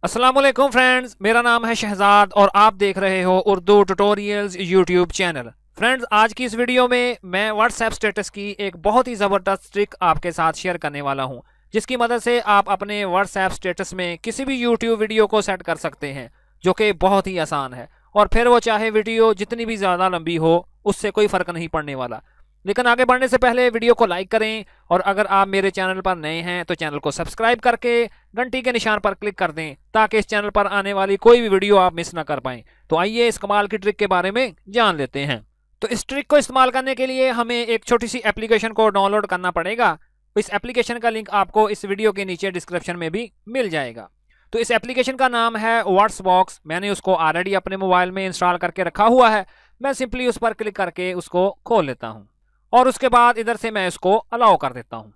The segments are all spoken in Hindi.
अस्सलाम वालेकुम फ्रेंड्स, मेरा नाम है शहजाद और आप देख रहे हो Urdu tutorials YouTube channel. Friends, आज की इस वीडियो में मैं व्हाट्सएप स्टेटस की एक बहुत ही ज़बरदस्त ट्रिक आपके साथ शेयर करने वाला हूं, जिसकी मदद से आप अपने व्हाट्सएप स्टेटस में किसी भी यूट्यूब वीडियो को सेट कर सकते हैं, जो कि बहुत ही आसान है। और फिर वो चाहे वीडियो जितनी भी ज़्यादा लंबी हो, उससे कोई फ़र्क नहीं पड़ने वाला। लेकिन आगे बढ़ने से पहले वीडियो को लाइक करें और अगर आप मेरे चैनल पर नए हैं तो चैनल को सब्सक्राइब करके घंटी के निशान पर क्लिक कर दें, ताकि इस चैनल पर आने वाली कोई भी वीडियो आप मिस ना कर पाएं। तो आइए इस कमाल की ट्रिक के बारे में जान लेते हैं। तो इस ट्रिक को इस्तेमाल करने के लिए हमें एक छोटी सी एप्लीकेशन को डाउनलोड करना पड़ेगा। इस एप्लीकेशन का लिंक आपको इस वीडियो के नीचे डिस्क्रिप्शन में भी मिल जाएगा। तो इस एप्लीकेशन का नाम है व्हाट्सबॉक्स। मैंने उसको ऑलरेडी अपने मोबाइल में इंस्टॉल करके रखा हुआ है। मैं सिंपली उस पर क्लिक करके उसको खोल लेता हूँ और उसके बाद इधर से मैं इसको अलाउ कर देता हूं।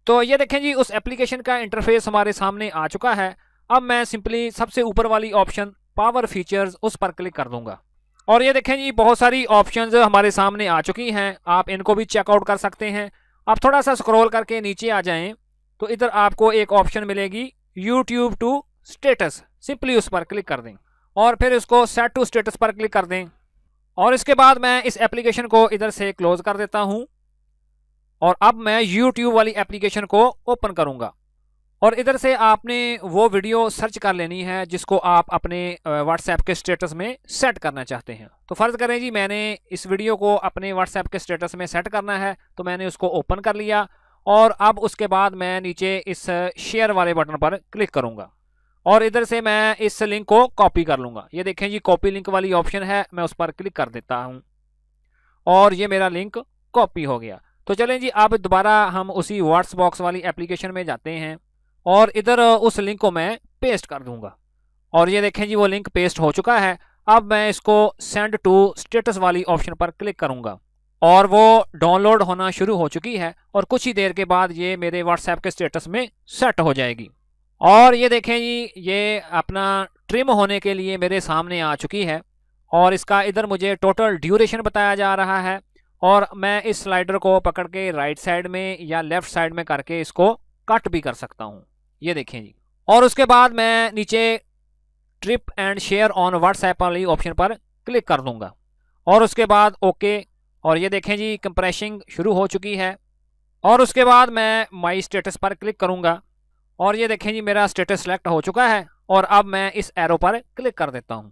तो ये देखें जी, उस एप्लीकेशन का इंटरफेस हमारे सामने आ चुका है। अब मैं सिंपली सबसे ऊपर वाली ऑप्शन पावर फीचर्स, उस पर क्लिक कर दूंगा और ये देखें जी, बहुत सारी ऑप्शंस हमारे सामने आ चुकी हैं। आप इनको भी चेकआउट कर सकते हैं। आप थोड़ा सा स्क्रॉल करके नीचे आ जाएं तो इधर आपको एक ऑप्शन मिलेगी यूट्यूब टू स्टेटस। सिंपली उस पर क्लिक कर दें और फिर इसको सेट टू स्टेटस पर क्लिक कर दें और इसके बाद मैं इस एप्लीकेशन को इधर से क्लोज कर देता हूं और अब मैं YouTube वाली एप्लीकेशन को ओपन करूंगा और इधर से आपने वो वीडियो सर्च कर लेनी है जिसको आप अपने व्हाट्सएप के स्टेटस में सेट करना चाहते हैं। तो फ़र्ज़ करें जी, मैंने इस वीडियो को अपने व्हाट्सएप के स्टेटस में सेट करना है, तो मैंने उसको ओपन कर लिया और अब उसके बाद मैं नीचे इस शेयर वाले बटन पर क्लिक करूँगा और इधर से मैं इस लिंक को कॉपी कर लूँगा। ये देखें जी, कॉपी लिंक वाली ऑप्शन है, मैं उस पर क्लिक कर देता हूँ और ये मेरा लिंक कॉपी हो गया। तो चलें जी, अब दोबारा हम उसी व्हाट्सबॉक्स वाली एप्लीकेशन में जाते हैं और इधर उस लिंक को मैं पेस्ट कर दूंगा और ये देखें जी, वो लिंक पेस्ट हो चुका है। अब मैं इसको सेंड टू स्टेटस वाली ऑप्शन पर क्लिक करूंगा और वो डाउनलोड होना शुरू हो चुकी है और कुछ ही देर के बाद ये मेरे व्हाट्सएप के स्टेटस में सेट हो जाएगी। और ये देखें जी, ये अपना ट्रिम होने के लिए मेरे सामने आ चुकी है और इसका इधर मुझे टोटल ड्यूरेशन बताया जा रहा है और मैं इस स्लाइडर को पकड़ के राइट साइड में या लेफ्ट साइड में करके इसको कट भी कर सकता हूँ। ये देखें जी, और उसके बाद मैं नीचे trip and share on WhatsApp वाली ऑप्शन पर क्लिक कर दूंगा और उसके बाद ओके। और ये देखें जी, कंप्रेसिंग शुरू हो चुकी है और उसके बाद मैं माई स्टेटस पर क्लिक करूंगा और ये देखें जी, मेरा स्टेटस सेलेक्ट हो चुका है और अब मैं इस एरो पर क्लिक कर देता हूं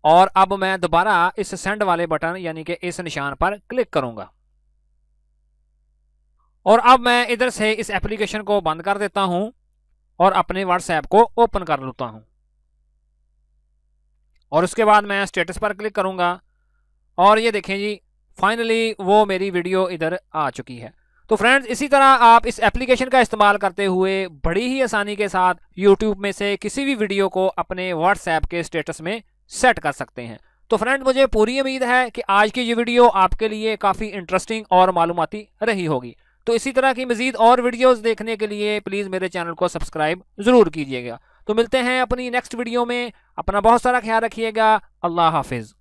और अब मैं दोबारा इस सेंड वाले बटन यानी कि इस निशान पर क्लिक करूंगा और अब मैं इधर से इस एप्लीकेशन को बंद कर देता हूं और अपने व्हाट्सएप को ओपन कर लेता हूं और उसके बाद मैं स्टेटस पर क्लिक करूंगा और ये देखें जी, फाइनली वो मेरी वीडियो इधर आ चुकी है। तो फ्रेंड्स, इसी तरह आप इस एप्लीकेशन का इस्तेमाल करते हुए बड़ी ही आसानी के साथ YouTube में से किसी भी वीडियो को अपने व्हाट्सएप के स्टेटस में सेट कर सकते हैं। तो फ्रेंड्स, मुझे पूरी उम्मीद है कि आज की ये वीडियो आपके लिए काफ़ी इंटरेस्टिंग और मालूमाती रही होगी। तो इसी तरह की मज़ीद और वीडियोस देखने के लिए प्लीज़ मेरे चैनल को सब्सक्राइब ज़रूर कीजिएगा। तो मिलते हैं अपनी नेक्स्ट वीडियो में। अपना बहुत सारा ख्याल रखिएगा। अल्लाह हाफिज़।